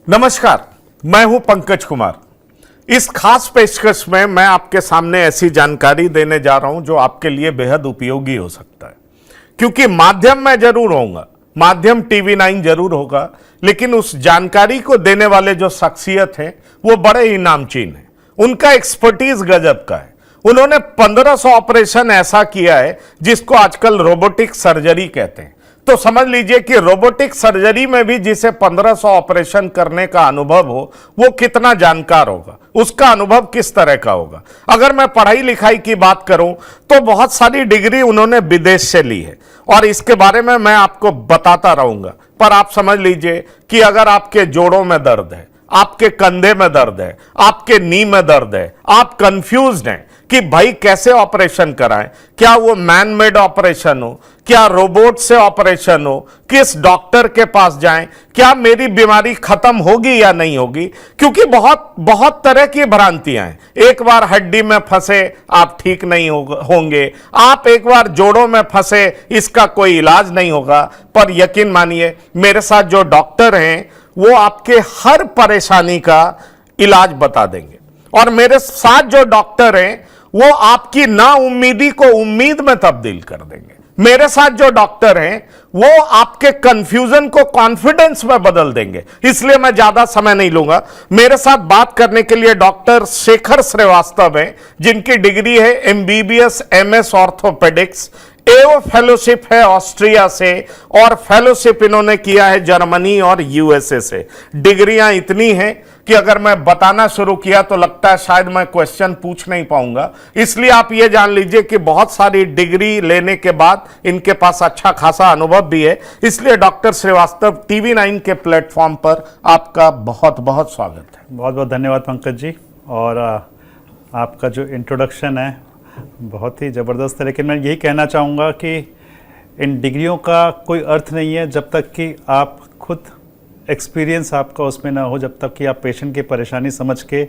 नमस्कार, मैं हूं पंकज कुमार। इस खास पेशकश में मैं आपके सामने ऐसी जानकारी देने जा रहा हूं जो आपके लिए बेहद उपयोगी हो सकता है। क्योंकि माध्यम मैं जरूर होऊंगा, माध्यम टीवी 9 जरूर होगा, लेकिन उस जानकारी को देने वाले जो शख्सियत हैं वो बड़े ही नामचीन हैं। उनका एक्सपर्टीज गजब का है। उन्होंने 1500 ऑपरेशन ऐसा किया है जिसको आजकल रोबोटिक सर्जरी कहते हैं। तो समझ लीजिए कि रोबोटिक सर्जरी में भी जिसे 1500 ऑपरेशन करने का अनुभव हो वो कितना जानकार होगा, उसका अनुभव किस तरह का होगा। अगर मैं पढ़ाई लिखाई की बात करूं तो बहुत सारी डिग्री उन्होंने विदेश से ली है और इसके बारे में मैं आपको बताता रहूंगा। पर आप समझ लीजिए कि अगर आपके जोड़ों में दर्द है, आपके कंधे में दर्द है, आपके नी में दर्द है, आप कंफ्यूज्ड हैं कि भाई कैसे ऑपरेशन कराएं, क्या वो मैन मेड ऑपरेशन हो, क्या रोबोट से ऑपरेशन हो, किस डॉक्टर के पास जाएं, क्या मेरी बीमारी खत्म होगी या नहीं होगी, क्योंकि बहुत बहुत तरह की भ्रांतियां हैं। एक बार हड्डी में फंसे आप ठीक नहीं होंगे, आप एक बार जोड़ों में फंसे इसका कोई इलाज नहीं होगा। पर यकीन मानिए मेरे साथ जो डॉक्टर हैं वो आपके हर परेशानी का इलाज बता देंगे। और मेरे साथ जो डॉक्टर हैं वो आपकी नाउम्मीदी को उम्मीद में तब्दील कर देंगे। मेरे साथ जो डॉक्टर हैं वो आपके कंफ्यूजन को कॉन्फिडेंस में बदल देंगे। इसलिए मैं ज्यादा समय नहीं लूंगा। मेरे साथ बात करने के लिए डॉक्टर शेखर श्रीवास्तव हैं, जिनकी डिग्री है MBBS MS ऑर्थोपेडिक्स, एओ फेलोशिप है ऑस्ट्रिया से और फेलोशिप इन्होंने किया है जर्मनी और USA से। डिग्रियां इतनी हैं कि अगर मैं बताना शुरू किया तो लगता है शायद मैं क्वेश्चन पूछ नहीं पाऊंगा। इसलिए आप ये जान लीजिए कि बहुत सारी डिग्री लेने के बाद इनके पास अच्छा खासा अनुभव भी है। इसलिए डॉक्टर श्रीवास्तव, TV9 के प्लेटफॉर्म पर आपका बहुत बहुत स्वागत है। बहुत बहुत धन्यवाद पंकज जी। और आपका जो इंट्रोडक्शन है बहुत ही ज़बरदस्त है, लेकिन मैं यही कहना चाहूँगा कि इन डिग्रियों का कोई अर्थ नहीं है जब तक कि आप खुद एक्सपीरियंस आपका उसमें ना हो, जब तक कि आप पेशेंट की परेशानी समझ के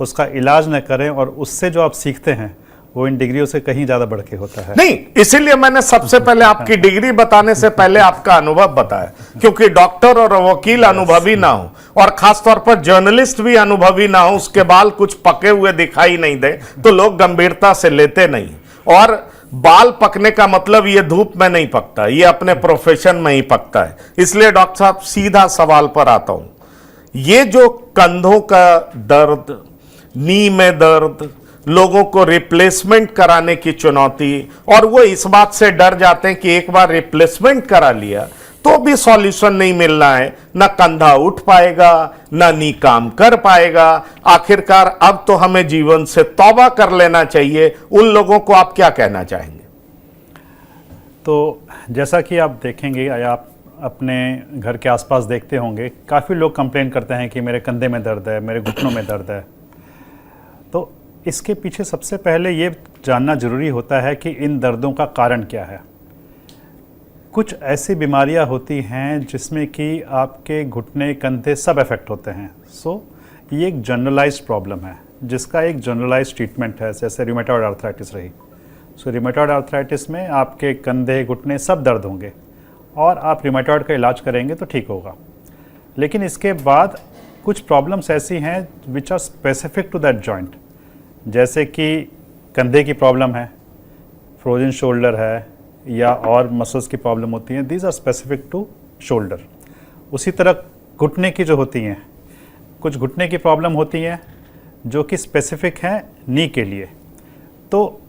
उसका इलाज न करें। और उससे जो आप सीखते हैं वो इन डिग्रियों से कहीं ज़्यादा बढ़ के होता है। नहीं, इसीलिए मैंने सबसे पहले आपकी डिग्री बताने से पहले आपका अनुभव बताया, क्योंकि डॉक्टर और वकील अनुभवी ना हो और खासतौर पर जर्नलिस्ट भी अनुभवी ना हो, उसके बाल कुछ पके हुए दिखाई नहीं दे तो लोग गंभीरता से लेते नहीं। और बाल पकने का मतलब ये धूप में नहीं पकता, ये अपने प्रोफेशन में ही पकता है। इसलिए डॉक्टर साहब सीधा सवाल पर आता हूं। ये जो कंधों का दर्द, नी में दर्द, लोगों को रिप्लेसमेंट कराने की चुनौती, और वो इस बात से डर जाते हैं कि एक बार रिप्लेसमेंट करा लिया तो भी सॉल्यूशन नहीं मिलना है, ना कंधा उठ पाएगा, ना नी काम कर पाएगा, आखिरकार अब तो हमें जीवन से तौबा कर लेना चाहिए। उन लोगों को आप क्या कहना चाहेंगे? तो जैसा कि आप देखेंगे या आप अपने घर के आसपास देखते होंगे, काफ़ी लोग कंप्लेन करते हैं कि मेरे कंधे में दर्द है, मेरे घुटनों में दर्द है। तो इसके पीछे सबसे पहले ये जानना ज़रूरी होता है कि इन दर्दों का कारण क्या है। कुछ ऐसी बीमारियां होती हैं जिसमें कि आपके घुटने, कंधे सब इफ़ेक्ट होते हैं। ये एक जनरलाइज्ड प्रॉब्लम है जिसका एक जनरलाइज्ड ट्रीटमेंट है, जैसे रूमेटॉइड आर्थराइटिस रही। रूमेटॉइड आर्थराइटिस में आपके कंधे, घुटने सब दर्द होंगे और आप रूमेटॉइड का इलाज करेंगे तो ठीक होगा। लेकिन इसके बाद कुछ प्रॉब्लम्स ऐसी हैं which are specific to that joint, जैसे कि कंधे की प्रॉब्लम है, फ्रोजन शोल्डर है, या और मसल्स की प्रॉब्लम होती हैं। These are specific to shoulder. उसी तरह घुटने की जो होती हैं, कुछ घुटने की प्रॉब्लम होती हैं जो कि स्पेसिफिक हैं नी के लिए। तो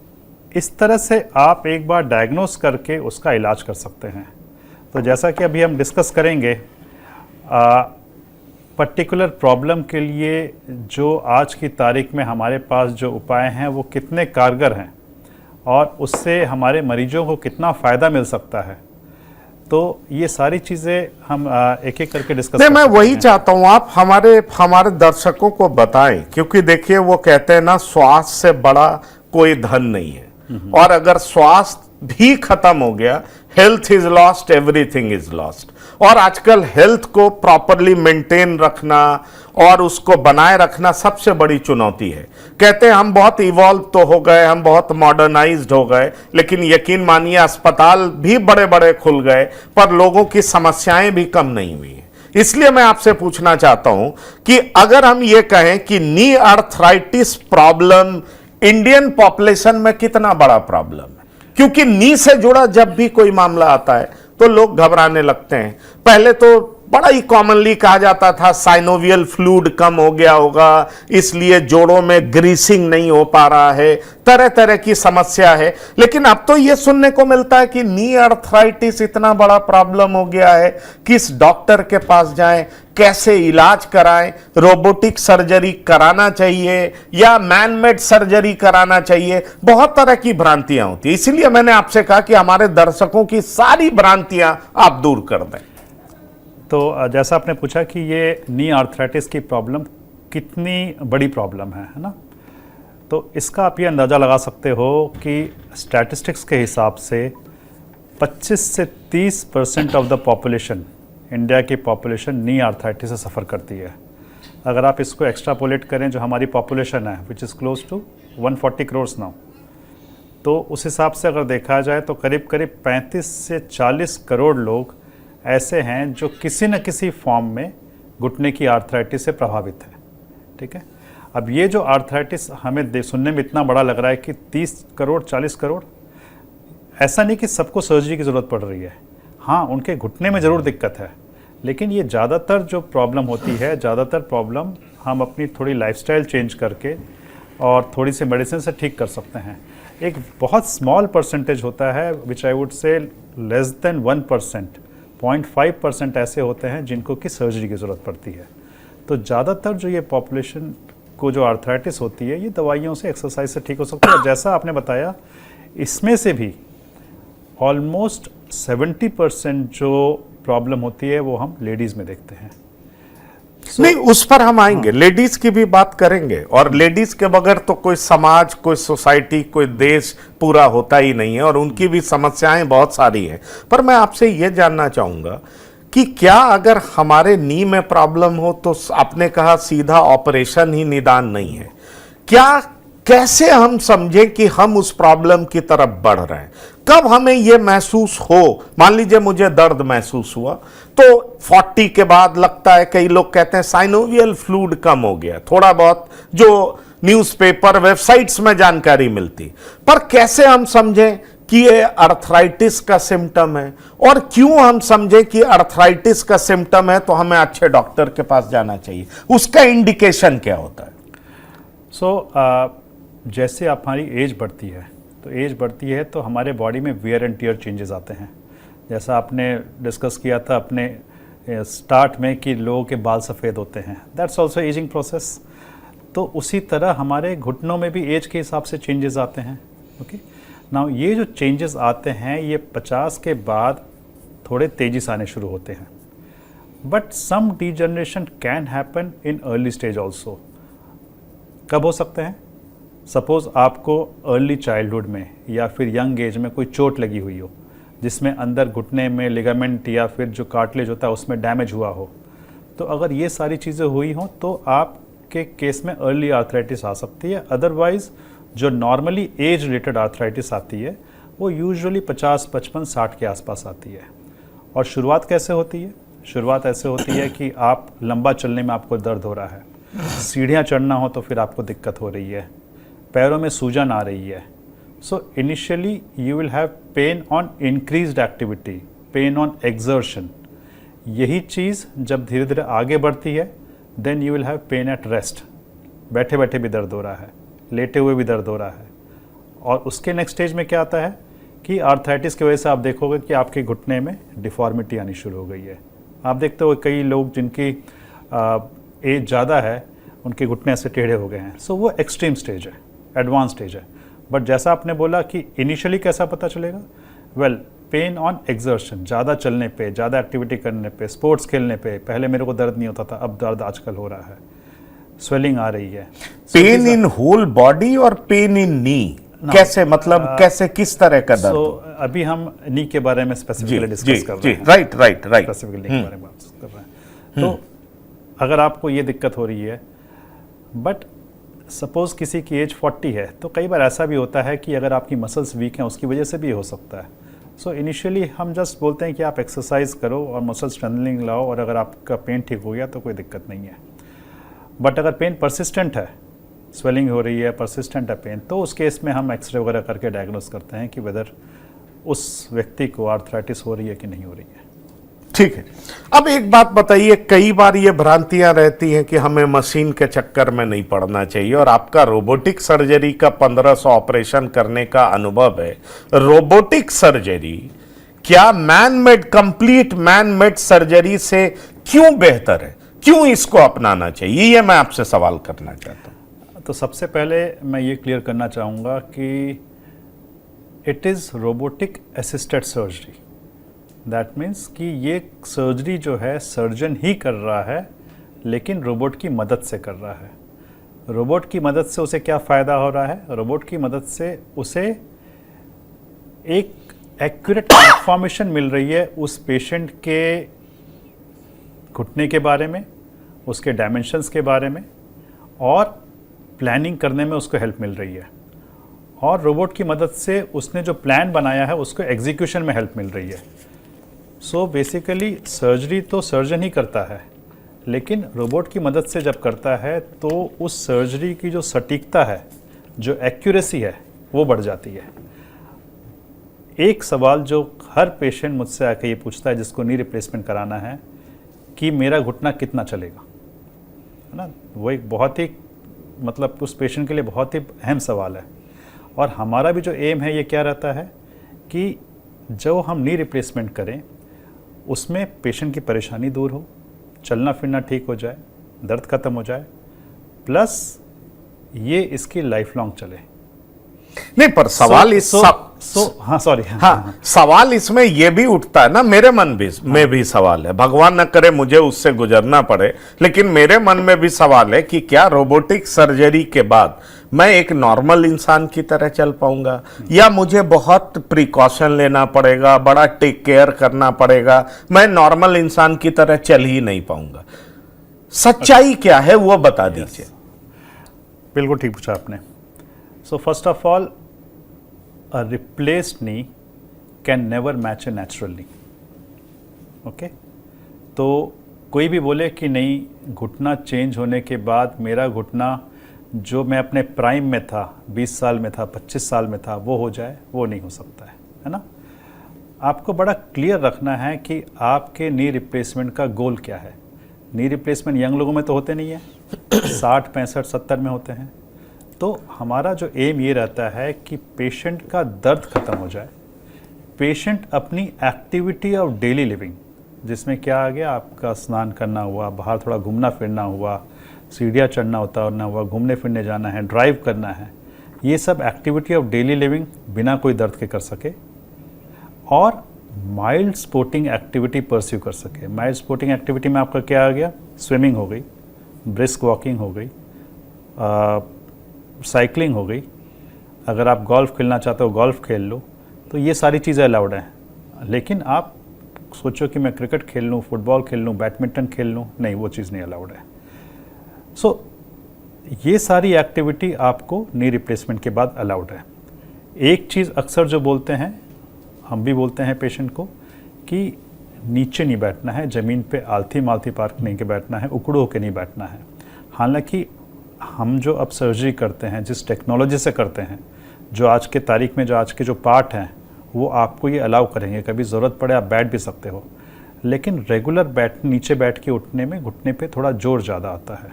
इस तरह से आप एक बार डायग्नोस करके उसका इलाज कर सकते हैं। तो जैसा कि अभी हम डिस्कस करेंगे, पर्टिकुलर प्रॉब्लम के लिए जो आज की तारीख में हमारे पास जो उपाय हैं वो कितने कारगर हैं और उससे हमारे मरीजों को कितना फ़ायदा मिल सकता है। तो ये सारी चीज़ें हम एक एक करके डिस्कस नहीं, मैं वही चाहता हूँ आप हमारे दर्शकों को बताएं, क्योंकि देखिए वो कहते हैं ना, स्वास्थ्य से बड़ा कोई धन नहीं है। और अगर स्वास्थ्य भी खत्म हो गया, health is lost, everything is lost. और आजकल हेल्थ को प्रॉपरली मेंटेन रखना और उसको बनाए रखना सबसे बड़ी चुनौती है। कहते हैं हम बहुत इवॉल्व तो हो गए, हम बहुत मॉडर्नाइज्ड हो गए, लेकिन यकीन मानिए अस्पताल भी बड़े बड़े खुल गए पर लोगों की समस्याएं भी कम नहीं हुई। इसलिए मैं आपसे पूछना चाहता हूं कि अगर हम ये कहें कि नी आर्थराइटिस प्रॉब्लम इंडियन पॉपुलेशन में कितना बड़ा प्रॉब्लम है, क्योंकि नी से जुड़ा जब भी कोई मामला आता है तो लोग घबराने लगते हैं। पहले तो बड़ा ही कॉमनली कहा जाता था साइनोवियल फ्लूइड कम हो गया होगा, इसलिए जोड़ों में ग्रीसिंग नहीं हो पा रहा है, तरह तरह की समस्या है। लेकिन अब तो यह सुनने को मिलता है कि नी आर्थराइटिस इतना बड़ा प्रॉब्लम हो गया है, किस डॉक्टर के पास जाएं, कैसे इलाज कराएं, रोबोटिक सर्जरी कराना चाहिए या मैनमेड सर्जरी कराना चाहिए, बहुत तरह की भ्रांतियां होती है। इसीलिए मैंने आपसे कहा कि हमारे दर्शकों की सारी भ्रांतियां आप दूर कर दें। तो जैसा आपने पूछा कि ये नी आर्थराइटिस की प्रॉब्लम कितनी बड़ी प्रॉब्लम है ना, तो इसका आप ये अंदाज़ा लगा सकते हो कि स्टैटिस्टिक्स के हिसाब से 25 से 30% ऑफ द पॉपुलेशन, इंडिया की पॉपुलेशन नी आर्थराइटिस से सफ़र करती है। अगर आप इसको एक्स्ट्रापोलेट करें, जो हमारी पॉपुलेशन है which is close to 140 crore now, तो उस हिसाब से अगर देखा जाए तो करीब करीब 35 से 40 करोड़ लोग ऐसे हैं जो किसी न किसी फॉर्म में घुटने की आर्थराइटिस से प्रभावित है। ठीक है, अब ये जो आर्थराइटिस हमें सुनने में इतना बड़ा लग रहा है कि 30 करोड़ 40 करोड़, ऐसा नहीं कि सबको सर्जरी की ज़रूरत पड़ रही है। हाँ, उनके घुटने में ज़रूर दिक्कत है, लेकिन ये ज़्यादातर जो प्रॉब्लम होती है, ज़्यादातर प्रॉब्लम हम अपनी थोड़ी लाइफस्टाइल चेंज करके और थोड़ी सी मेडिसिन से ठीक कर सकते हैं। एक बहुत स्मॉल परसेंटेज होता है which I would say less than 1%, 0.5% ऐसे होते हैं जिनको कि सर्जरी की ज़रूरत पड़ती है। तो ज़्यादातर जो ये पॉपुलेशन को जो आर्थराइटिस होती है, ये दवाइयों से, एक्सरसाइज से ठीक हो सकती है। और जैसा आपने बताया, इसमें से भी ऑलमोस्ट 70% जो प्रॉब्लम होती है वो हम लेडीज़ में देखते हैं। नहीं, उस पर हम आएंगे, लेडीज की भी बात करेंगे। और लेडीज के बगैर तो कोई समाज, कोई सोसाइटी, कोई देश पूरा होता ही नहीं है, और उनकी भी समस्याएं बहुत सारी हैं। पर मैं आपसे यह जानना चाहूंगा कि क्या अगर हमारे नी में प्रॉब्लम हो तो आपने कहा सीधा ऑपरेशन ही निदान नहीं है, क्या कैसे हम समझें कि हम उस प्रॉब्लम की तरफ बढ़ रहे हैं? कब हमें यह महसूस हो? मान लीजिए मुझे दर्द महसूस हुआ तो 40 के बाद लगता है, कई लोग कहते हैं साइनोवियल फ्लूइड कम हो गया, थोड़ा बहुत जो न्यूज़पेपर, वेबसाइट्स में जानकारी मिलती। पर कैसे हम समझें कि ये अर्थराइटिस का सिम्टम है, और क्यों हम समझें कि अर्थराइटिस का सिम्टम है तो हमें अच्छे डॉक्टर के पास जाना चाहिए? उसका इंडिकेशन क्या होता है? जैसे हमारी एज बढ़ती है, तो एज बढ़ती है तो हमारे बॉडी में वियर एंड टियर चेंजेस आते हैं। जैसा आपने डिस्कस किया था अपने स्टार्ट में कि लोगों के बाल सफ़ेद होते हैं, दैट्स ऑल्सो एजिंग प्रोसेस। तो उसी तरह हमारे घुटनों में भी एज के हिसाब से चेंजेस आते हैं। ओके, नाउ ये जो चेंजेस आते हैं ये 50 के बाद थोड़े तेज़ी से आने शुरू होते हैं, but some degeneration can happen in early stage also. कब हो सकते हैं? सपोज़ आपको अर्ली चाइल्डहुड में या फिर यंग एज में कोई चोट लगी हुई हो, जिसमें अंदर घुटने में लिगामेंट या फिर जो कार्टिलेज होता है उसमें डैमेज हुआ हो। तो अगर ये सारी चीज़ें हुई हों तो आपके केस में अर्ली आर्थराइटिस आ सकती है। अदरवाइज़ जो नॉर्मली एज रिलेटेड आर्थराइटिस आती है वो यूजुअली 50, 55, 60 के आसपास आती है। और शुरुआत कैसे होती है? शुरुआत ऐसे होती है कि आप लंबा चलने में आपको दर्द हो रहा है, सीढ़ियाँ चढ़ना हो तो फिर आपको दिक्कत हो रही है, पैरों में सूजन आ रही है। So initially you will have pain on increased activity, pain on exertion. यही चीज़ जब धीरे धीरे आगे बढ़ती है, then you will have pain at rest, बैठे बैठे भी दर्द हो रहा है, लेटे हुए भी दर्द हो रहा है। और उसके नेक्स्ट स्टेज में क्या आता है कि आर्थराइटिस की वजह से आप देखोगे कि आपके घुटने में डिफॉर्मिटी आनी शुरू हो गई है। आप देखते हो कई लोग जिनकी एज ज़्यादा है, उनके घुटने ऐसे टेढ़े हो गए हैं। सो वो एक्सट्रीम स्टेज है, एडवांस स्टेज है। बट जैसा आपने बोला कि इनिशियली कैसा पता चलेगा? वेल, पेन ऑन एक्सर्शन, ज़्यादा चलने पे, ज़्यादा एक्टिविटी करने पे, स्पोर्ट्स खेलने पे। पहले मेरे को दर्द नहीं होता था, अब दर्द आजकल हो रहा है, स्वेलिंग आ रही है। पेन इन होल बॉडी और पेन इन नी, कैसे, मतलब कैसे, किस तरह का दर्द? अभी हम नी के बारे में स्पेसिफिकली डिस्कस कर रहे हैं। राइट, स्पेसिफिकली नी के बारे में बात कर रहे हैं। तो अगर आपको ये दिक्कत हो रही है, बट सपोज़ किसी की एज 40 है, तो कई बार ऐसा भी होता है कि अगर आपकी मसल्स वीक हैं उसकी वजह से भी हो सकता है। सो इनिशियली हम जस्ट बोलते हैं कि आप एक्सरसाइज करो और मसल स्ट्रेंथनिंग लाओ, और अगर आपका पेन ठीक हो गया तो कोई दिक्कत नहीं है। बट अगर पेन परसिस्टेंट है, स्वेलिंग हो रही है, परसिस्टेंट है पेन, तो उस केस में हम एक्सरे वगैरह करके डायग्नोस करते हैं कि वेदर उस व्यक्ति को आर्थराइटिस हो रही है कि नहीं हो रही है। ठीक है। अब एक बात बताइए, कई बार ये भ्रांतियां रहती हैं कि हमें मशीन के चक्कर में नहीं पड़ना चाहिए, और आपका रोबोटिक सर्जरी का 1500 ऑपरेशन करने का अनुभव है। रोबोटिक सर्जरी क्या man made, complete man made surgery से क्यों बेहतर है, क्यों इसको अपनाना चाहिए, ये मैं आपसे सवाल करना चाहता हूं। तो सबसे पहले मैं ये क्लियर करना चाहूँगा कि it is robotic assisted surgery. That means कि ये सर्जरी जो है सर्जन ही कर रहा है, लेकिन रोबोट की मदद से कर रहा है। रोबोट की मदद से उसे क्या फ़ायदा हो रहा है? रोबोट की मदद से उसे एक एक्यूरेट इंफॉर्मेशन मिल रही है उस पेशेंट के घुटने के बारे में, उसके डायमेंशंस के बारे में, और प्लानिंग करने में उसको हेल्प मिल रही है। और रोबोट की मदद से उसने जो प्लान बनाया है उसको एग्जीक्यूशन में हेल्प मिल रही है। सो बेसिकली सर्जरी तो सर्जन ही करता है, लेकिन रोबोट की मदद से जब करता है तो उस सर्जरी की जो सटीकता है, जो एक्यूरेसी है, वो बढ़ जाती है। एक सवाल जो हर पेशेंट मुझसे आके ये पूछता है जिसको नी रिप्लेसमेंट कराना है कि मेरा घुटना कितना चलेगा, है ना। वो एक बहुत ही मतलब उस पेशेंट के लिए बहुत ही अहम सवाल है। और हमारा भी जो एम है ये क्या रहता है कि जो हम नी रिप्लेसमेंट करें उसमें पेशेंट की परेशानी दूर हो, चलना फिरना ठीक हो जाए, दर्द ख़त्म हो जाए, प्लस ये इसकी लाइफ लॉन्ग चले। नहीं, पर सवाल सवाल इसमें यह भी उठता है ना, मेरे मन भी में भी सवाल है, भगवान न करे मुझे उससे गुजरना पड़े, लेकिन मेरे मन में भी सवाल है कि क्या रोबोटिक सर्जरी के बाद मैं एक नॉर्मल इंसान की तरह चल पाऊंगा, या मुझे बहुत प्रिकॉशन लेना पड़ेगा, बड़ा टेक केयर करना पड़ेगा, मैं नॉर्मल इंसान की तरह चल ही नहीं पाऊंगा। सच्चाई क्या है वो बता दीजिए। बिल्कुल ठीक पूछा आपने। So first of all, a replaced knee can never match a natural knee. Okay? तो कोई भी बोले कि नहीं घुटना चेंज होने के बाद मेरा घुटना जो मैं अपने प्राइम में था, 20 साल में था, 25 साल में था, वो हो जाए, वो नहीं हो सकता है ना। आपको बड़ा क्लियर रखना है कि आपके नी रिप्लेसमेंट का गोल क्या है। नी रिप्लेसमेंट यंग लोगों में तो होते नहीं है, 60, 65, 70 में होते हैं। तो हमारा जो एम ये रहता है कि पेशेंट का दर्द ख़त्म हो जाए, पेशेंट अपनी एक्टिविटी ऑफ डेली लिविंग, जिसमें क्या आ गया, आपका स्नान करना हुआ, बाहर थोड़ा घूमना फिरना हुआ, सीढ़ियाँ चढ़ना उतरना हुआ, घूमने फिरने जाना है, ड्राइव करना है, ये सब एक्टिविटी ऑफ डेली लिविंग बिना कोई दर्द के कर सके, और माइल्ड स्पोर्टिंग एक्टिविटी परस्यू कर सके। माइल्ड स्पोर्टिंग एक्टिविटी में आपका क्या आ गया, स्विमिंग हो गई, ब्रिस्क वॉकिंग हो गई, साइकिलिंग हो गई, अगर आप गोल्फ खेलना चाहते हो गोल्फ खेल लो, तो ये सारी चीज़ें अलाउड हैं। लेकिन आप सोचो कि मैं क्रिकेट खेल लूँ, फुटबॉल खेल लूँ, बैडमिंटन खेल लूँ, नहीं, वो चीज़ नहीं अलाउड है। सो ये सारी एक्टिविटी आपको नी रिप्लेसमेंट के बाद अलाउड है। एक चीज़ अक्सर जो बोलते हैं, हम भी बोलते हैं पेशेंट को कि नीचे नहीं बैठना है, ज़मीन पे आलथी मालथी पार्क नहीं के बैठना है, उकड़ू होकर नहीं बैठना है। हालांकि हम जो अब सर्जरी करते हैं, जिस टेक्नोलॉजी से करते हैं, जो आज के तारीख में जो आज के जो पार्ट हैं, वो आपको ये अलाउ करेंगे, कभी ज़रूरत पड़े आप बैठ भी सकते हो। लेकिन रेगुलर नीचे बैठ के उठने में घुटने पे थोड़ा जोर ज़्यादा आता है।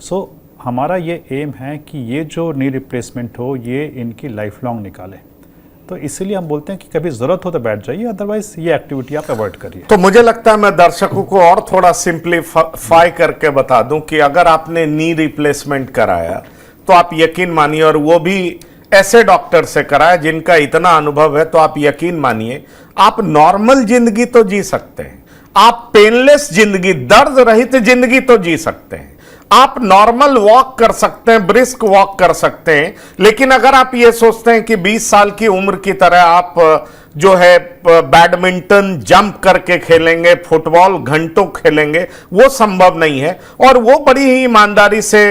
सो हमारा ये एम है कि ये जो नी रिप्लेसमेंट हो ये इनकी लाइफ लॉन्ग निकाले। तो इसीलिए हम बोलते हैं कि कभी ज़रूरत हो तो बैठ जाइए, अदरवाइज ये एक्टिविटी आप अवॉइड करिए। तो मुझे लगता है मैं दर्शकों को और थोड़ा सिंप्लीफाई करके बता दूं कि अगर आपने नी रिप्लेसमेंट कराया तो आप यकीन मानिए, और वो भी ऐसे डॉक्टर से कराया जिनका इतना अनुभव है, तो आप यकीन मानिए आप नॉर्मल जिंदगी तो जी सकते हैं, आप पेनलेस जिंदगी, दर्द रहित जिंदगी तो जी सकते हैं, आप नॉर्मल वॉक कर सकते हैं, ब्रिस्क वॉक कर सकते हैं। लेकिन अगर आप ये सोचते हैं कि 20 साल की उम्र की तरह आप जो है बैडमिंटन जंप करके खेलेंगे, फुटबॉल घंटों खेलेंगे, वो संभव नहीं है। और वो बड़ी ही ईमानदारी से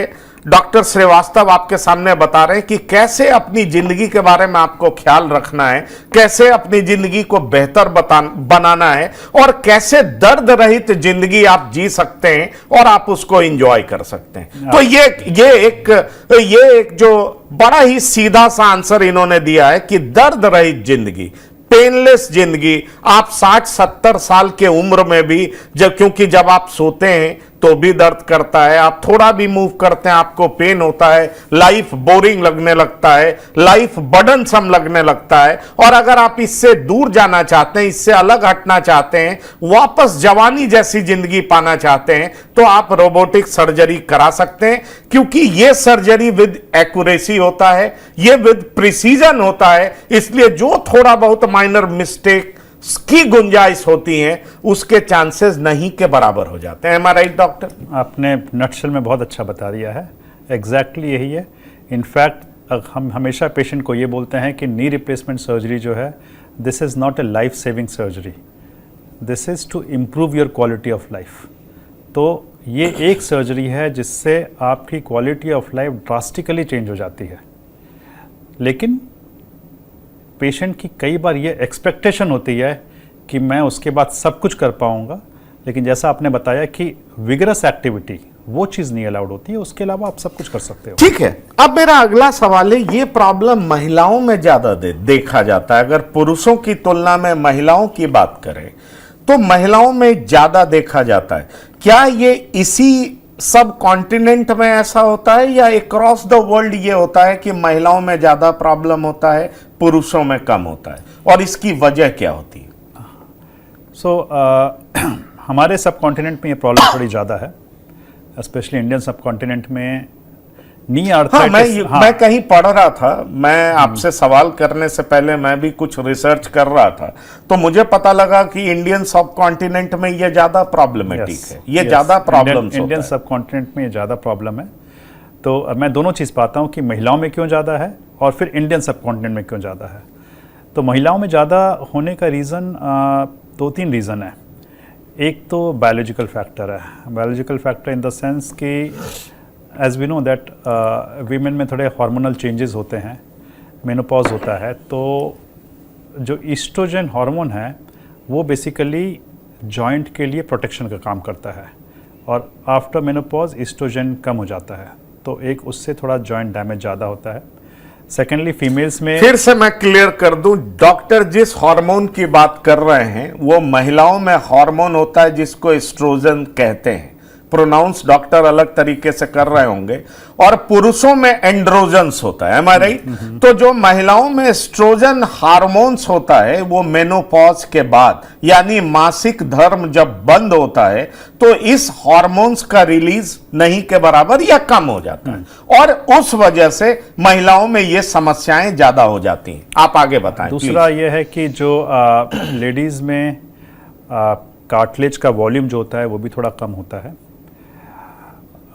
डॉक्टर श्रीवास्तव आपके सामने बता रहे हैं कि कैसे अपनी जिंदगी के बारे में आपको ख्याल रखना है, कैसे अपनी जिंदगी को बेहतर बनाना है और कैसे दर्द रहित जिंदगी आप जी सकते हैं और आप उसको एंजॉय कर सकते हैं। तो ये एक जो बड़ा ही सीधा सा आंसर इन्होंने दिया है कि दर्द रहित जिंदगी, पेनलेस जिंदगी आप 60-70 साल के उम्र में भी, क्योंकि जब आप सोते हैं तो भी दर्द करता है, आप थोड़ा भी मूव करते हैं आपको पेन होता है, लाइफ बोरिंग लगने लगता है, लाइफ बर्डनसम लगने लगता है। और अगर आप इससे दूर जाना चाहते हैं, इससे अलग हटना चाहते हैं, वापस जवानी जैसी जिंदगी पाना चाहते हैं, तो आप रोबोटिक सर्जरी करा सकते हैं, क्योंकि यह सर्जरी विद एक्यूरेसी होता है, यह विद प्रिसीजन होता है। इसलिए जो थोड़ा बहुत माइनर मिस्टेक की गुंजाइश होती है उसके चांसेस नहीं के बराबर हो जाते हैं। एम आई राइट डॉक्टर? आपने नटशेल में बहुत अच्छा बता दिया है, एग्जैक्टली यही है। इनफैक्ट हम हमेशा पेशेंट को ये बोलते हैं कि नी रिप्लेसमेंट सर्जरी जो है, this is not a life saving surgery, this is to improve your quality of life. तो ये एक सर्जरी है जिससे आपकी quality of life drastically change हो जाती है। लेकिन पेशेंट की कई बार ये एक्सपेक्टेशन होती है कि मैं उसके बाद सब कुछ कर पाऊंगा, लेकिन जैसा आपने बताया कि विगरस एक्टिविटी वो चीज़ नहीं अलाउड होती है, उसके अलावा आप सब कुछ कर सकते हो। ठीक है, अब मेरा अगला सवाल है, ये प्रॉब्लम महिलाओं में ज्यादा देखा जाता है। अगर पुरुषों की तुलना में महिलाओं की बात करें तो महिलाओं में ज्यादा देखा जाता है। क्या ये इसी सब कॉन्टिनेंट में ऐसा होता है या अक्रॉस द वर्ल्ड ये होता है कि महिलाओं में ज्यादा प्रॉब्लम होता है, पुरुषों में कम होता है, और इसकी वजह क्या होती है? हमारे सब कॉन्टिनेंट में ये प्रॉब्लम थोड़ी ज़्यादा है, स्पेशली इंडियन सब कॉन्टिनेंट में नी आर्थराइटिस। मैं कहीं पढ़ रहा था, मैं आपसे सवाल करने से पहले मैं भी कुछ रिसर्च कर रहा था, तो मुझे पता लगा कि इंडियन सब कॉन्टिनेंट में ये ज्यादा प्रॉब्लमेटिक है, ये ज्यादा प्रॉब्लम इंडियन सब कॉन्टिनेंट में ये ज़्यादा प्रॉब्लम है। तो मैं दोनों चीज़ पाता हूँ कि महिलाओं में क्यों ज़्यादा है और फिर इंडियन सब कॉन्टिनेंट में क्यों ज़्यादा है। तो महिलाओं में ज़्यादा होने का रीज़न 2-3 रीज़न है। एक तो बायोलॉजिकल फैक्टर है, biological factor in the sense कि as we know that women में थोड़े हार्मोनल चेंजेस होते हैं, मेनोपॉज होता है, तो जो ईस्ट्रोजन हार्मोन है वो बेसिकली जॉइंट के लिए प्रोटेक्शन का काम करता है, और आफ्टर मेनोपॉज ईस्ट्रोजन कम हो जाता है, तो एक उससे थोड़ा जॉइंट डैमेज ज़्यादा होता है। सेकेंडली फीमेल्स में, फिर से मैं क्लियर कर दूं, डॉक्टर जिस हार्मोन की बात कर रहे हैं वो महिलाओं में हार्मोन होता है जिसको एस्ट्रोजन कहते हैं, प्रोनाउंस डॉक्टर अलग तरीके से कर रहे होंगे, और पुरुषों में एंड्रोजन्स होता है। एम आई राइट? तो जो महिलाओं में एस्ट्रोजन हार्मोन्स होता है वो मेनोपॉज के बाद, यानी मासिक धर्म जब बंद होता है, तो इस हार्मोन्स का रिलीज नहीं के बराबर या कम हो जाता है, और उस वजह से महिलाओं में ये समस्याएं ज्यादा हो जाती हैं। आप आगे बताएं। दूसरा ये है कि जो लेडीज में कार्टिलेज का वॉल्यूम जो होता है वो भी थोड़ा कम होता है,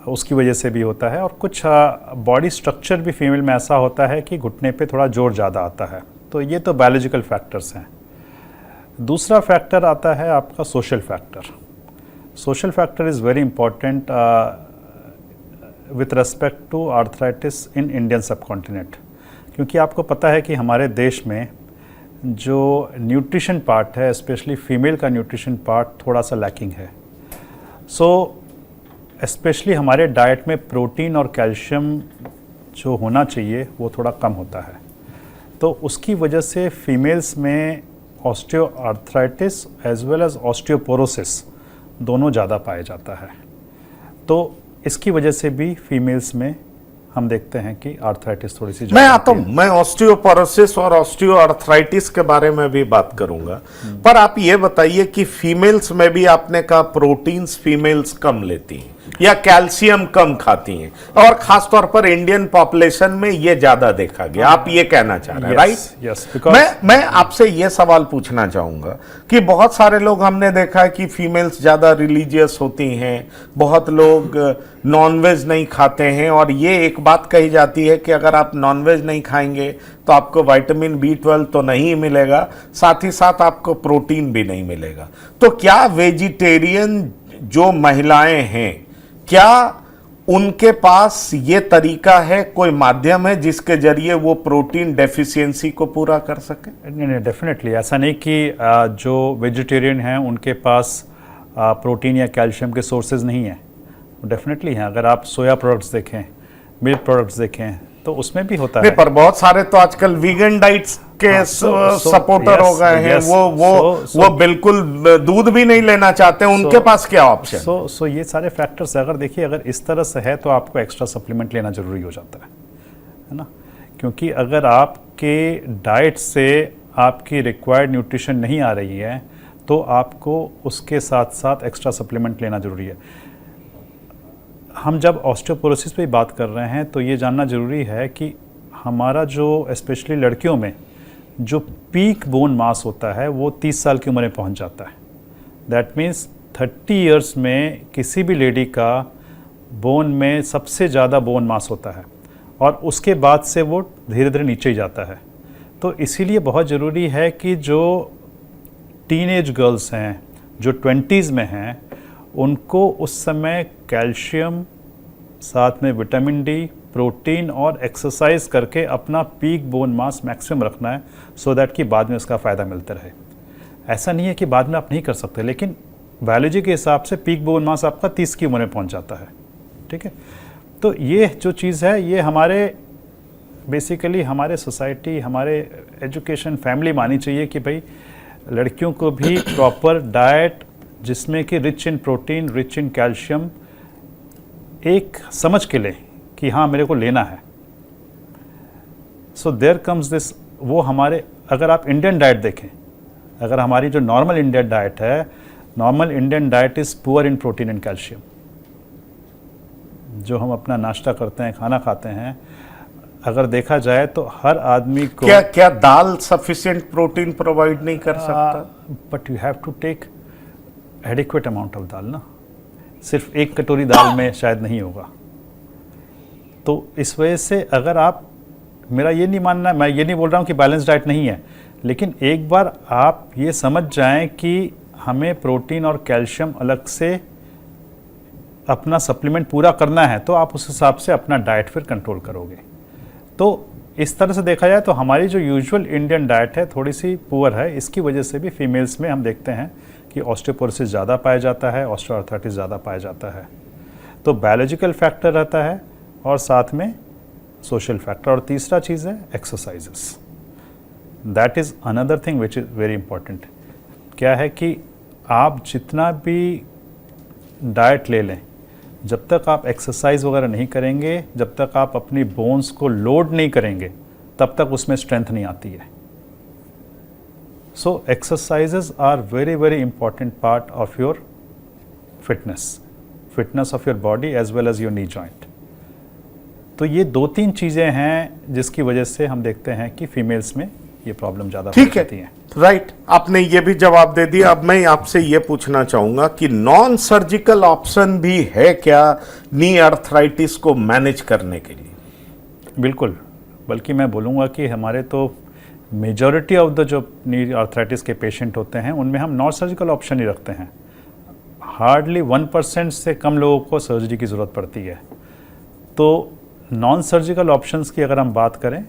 उसकी वजह से भी होता है, और कुछ बॉडी स्ट्रक्चर भी फीमेल में ऐसा होता है कि घुटने पे थोड़ा जोर ज़्यादा आता है। तो ये तो बायोलॉजिकल फैक्टर्स हैं। दूसरा फैक्टर आता है आपका social factor. Social factor is very important with respect to arthritis in Indian subcontinent, क्योंकि आपको पता है कि हमारे देश में जो न्यूट्रिशन पार्ट है, स्पेशली फीमेल का न्यूट्रिशन पार्ट थोड़ा सा लैकिंग है। सो स्पेशली हमारे डाइट में प्रोटीन और कैल्शियम जो होना चाहिए वो थोड़ा कम होता है, तो उसकी वजह से फीमेल्स में osteoarthritis as well as osteoporosis दोनों ज़्यादा पाया जाता है। तो इसकी वजह से भी फीमेल्स में हम देखते हैं कि आर्थराइटिस थोड़ी सी मैं आता हूं, मैं ऑस्टियोपोरोसिस और ऑस्टियोआर्थराइटिस के बारे में भी बात करूंगा, पर आप ये बताइए कि फीमेल्स में भी आपने कहा प्रोटीन्स फीमेल्स कम लेती हैं या कैल्शियम कम खाती हैं, और खासतौर पर इंडियन पॉपुलेशन में ये ज्यादा देखा गया, आप ये कहना चाह रहे हैं, राइट? यस, मैं आपसे ये सवाल पूछना चाहूंगा कि बहुत सारे लोग हमने देखा है कि फीमेल्स ज्यादा रिलीजियस होती हैं, बहुत लोग नॉनवेज नहीं खाते हैं, और ये एक बात कही जाती है कि अगर आप नॉनवेज नहीं खाएंगे तो आपको विटामिन B12 तो नहीं मिलेगा, साथ ही साथ आपको प्रोटीन भी नहीं मिलेगा। तो क्या वेजिटेरियन जो महिलाएं हैं, क्या उनके पास ये तरीका है, कोई माध्यम है जिसके जरिए वो प्रोटीन डेफिशिएंसी को पूरा कर सके? नहीं, डेफिनेटली ऐसा नहीं कि जो वेजिटेरियन हैं उनके पास प्रोटीन या कैल्शियम के सोर्सेज नहीं हैं, डेफिनेटली हैं। अगर आप सोया प्रोडक्ट्स देखें, मिल्क प्रोडक्ट्स देखें, तो उसमें भी होता है। पर बहुत सारे तो आजकल वीगन डाइट्स के सपोर्टर हो गए हैं, वो बिल्कुल दूध भी नहीं लेना चाहते, उनके पास क्या ऑप्शन? सो ये सारे फैक्टर्स अगर देखिए, अगर इस तरह से है तो आपको एक्स्ट्रा सप्लीमेंट लेना जरूरी हो जाता है ना, क्योंकि अगर आपके डाइट से आपकी रिक्वायर्ड न्यूट्रिशन नहीं आ रही है तो आपको उसके साथ साथ एक्स्ट्रा सप्लीमेंट लेना जरूरी है। हम जब ऑस्टियोपोरोसिस पे बात कर रहे हैं तो ये जानना ज़रूरी है कि हमारा जो स्पेशली लड़कियों में जो पीक बोन मास होता है वो 30 साल की उम्र में पहुंच जाता है। दैट मीन्स 30 इयर्स में किसी भी लेडी का बोन में सबसे ज़्यादा बोन मास होता है और उसके बाद से वो धीरे धीरे नीचे ही जाता है। तो इसीलिए बहुत ज़रूरी है कि जो टीनेज गर्ल्स हैं, जो 20s में हैं, उनको उस समय कैल्शियम, साथ में विटामिन डी, प्रोटीन और एक्सरसाइज करके अपना पीक बोन मास मैक्सिमम रखना है, सो दैट कि बाद में उसका फ़ायदा मिलता रहे। ऐसा नहीं है कि बाद में आप नहीं कर सकते, लेकिन बायोलॉजी के हिसाब से पीक बोन मास आपका 30 की उम्र में पहुंच जाता है। ठीक है, तो ये जो चीज़ है ये हमारे बेसिकली हमारे सोसाइटी, हमारे एजुकेशन, फैमिली मानी चाहिए कि भाई लड़कियों को भी प्रॉपर डाइट जिसमें कि rich in protein, rich in calcium, एक समझ के लें कि हाँ मेरे को लेना है। सो देयर कम्स दिस, वो हमारे, अगर आप इंडियन डाइट देखें, अगर हमारी जो नॉर्मल इंडियन डाइट है, normal Indian diet is poor in protein and calcium. जो हम अपना नाश्ता करते हैं, खाना खाते हैं, अगर देखा जाए तो हर आदमी को क्या दाल सफिशिएंट प्रोटीन प्रोवाइड नहीं कर सकता? But you have to take adequate amount of dal ना, सिर्फ एक कटोरी दाल में शायद नहीं होगा। तो इस वजह से अगर आप, मेरा ये नहीं मानना, मैं ये नहीं बोल रहा हूँ कि बैलेंस डाइट नहीं है, लेकिन एक बार आप ये समझ जाएं कि हमें प्रोटीन और कैल्शियम अलग से अपना सप्लीमेंट पूरा करना है तो आप उस हिसाब से अपना डाइट फिर कंट्रोल करोगे। तो इस तरह से देखा जाए तो हमारी जो यूजुअल इंडियन डाइट है थोड़ी सी पुअर है। इसकी वजह से भी फीमेल्स में हम देखते हैं कि ऑस्टियोपोरोसिस ज़्यादा पाया जाता है, ऑस्टियोआर्थराइटिस ज़्यादा पाया जाता है। तो बायोलॉजिकल फैक्टर रहता है और साथ में सोशल फैक्टर। और तीसरा चीज़ है exercises. That is another thing which is very important. क्या है कि आप जितना भी डाइट ले लें, जब तक आप एक्सरसाइज वगैरह नहीं करेंगे, जब तक आप अपनी बोन्स को लोड नहीं करेंगे, तब तक उसमें स्ट्रेंथ नहीं आती है। So exercises are very very important part of your fitness of your body as well as your knee joint. तो ये 2-3 चीज़ें हैं जिसकी वजह से हम देखते हैं कि फीमेल्स में ये प्रॉब्लम ज़्यादा हो जाती है। राइट, आपने ये भी जवाब दे दिया। अब मैं आपसे ये पूछना चाहूंगा कि नॉन सर्जिकल ऑप्शन भी है क्या नी आर्थराइटिस को मैनेज करने के लिए? बिल्कुल, बल्कि मैं बोलूँगा कि हमारे तो मेजॉरिटी ऑफ द जो नी आर्थराइटिस के पेशेंट होते हैं उनमें हम नॉन सर्जिकल ऑप्शन ही रखते हैं। हार्डली 1% से कम लोगों को सर्जरी की ज़रूरत पड़ती है। तो नॉन सर्जिकल ऑप्शंस की अगर हम बात करें